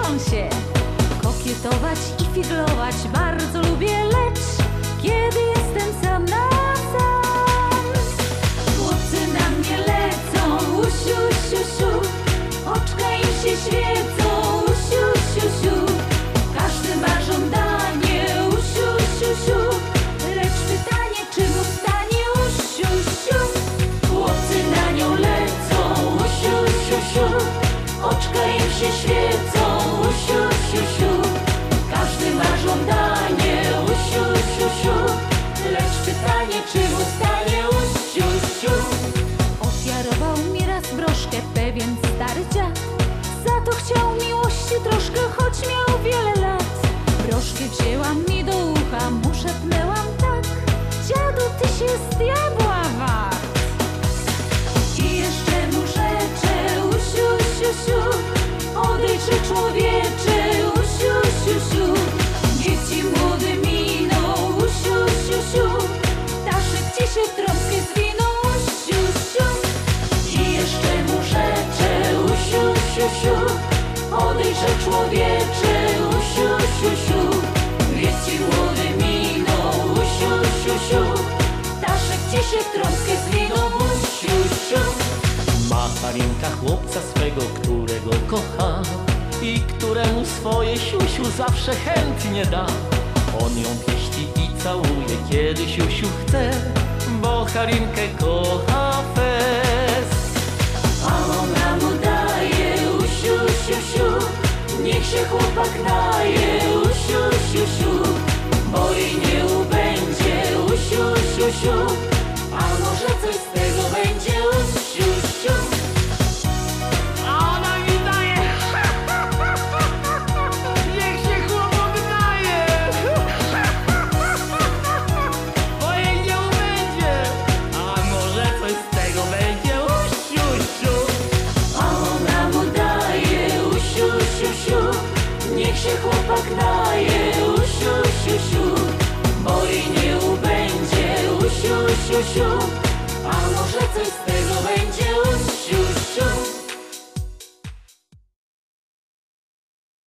cieszą się. Kokietować i figlować bardzo lubię, lecz kiedy jestem sam na sam, chłopcy na mnie lecą, usiu, siu, siu, oczka im się świecą, usiu, siu, siu. Każdy ma żądanie, usiu, siu, siu, lecz pytanie, czy mu stanie, usiu, siu. Chłopcy na nią lecą, usiu, siu, siu, oczka im się świecą, usiu, siu, siu. Każdy ma żądanie, usiu, siu, siu, lecz pytanie, czy mu stanie, usiu, siu. Ofiarował mi raz broszkę pewien stary dziad, za to chciał miłości troszkę, choć miał wiele lat. Broszkę wzięłam mi do ucha, mu szepnęłam tak: dziadu, tyś jest diabła wart. I jeszcze mu rzeczę, usiu, siu, siu, odejdźże człowiecze, usiu, siu, siu. Niech ci młody miną, usiu, siu, siu, Daszek ci się w trąbkę zwinął, usiu, siu. I jeszcze mu rzeczę, usiu, siu, siu, odejdźże człowiecze, usiu, siu, siu. Niech ci młody miną, usiu, siu, siu, Daszek ci się w trąbkę zwinął, usiu, siu. Ma Harinka chłopca swego, którego kocha i któremu swoje siusiu zawsze chętnie da. On ją pieści i całuje, kiedy siusiu chce, bo Harinkę kocha fest. A ona mu daje, usiu, siu, siu, niech się chłopak naje, usiu, siu, siu, bo jej nie ubędzie, usiu, siu, siu. A może coś z tego będzie, usiu, siu. A ona mi daje, niech się chłopak naje, bo jej nie ubędzie. A może coś z tego będzie, usiu, siu. A ona mu daje, usiu, siu, siu, niech się chłopak naje, usiu, siu, siu, bo jej nie ubędzie, usiu, siu, siu. A może coś z tego będzie, usiu, siu.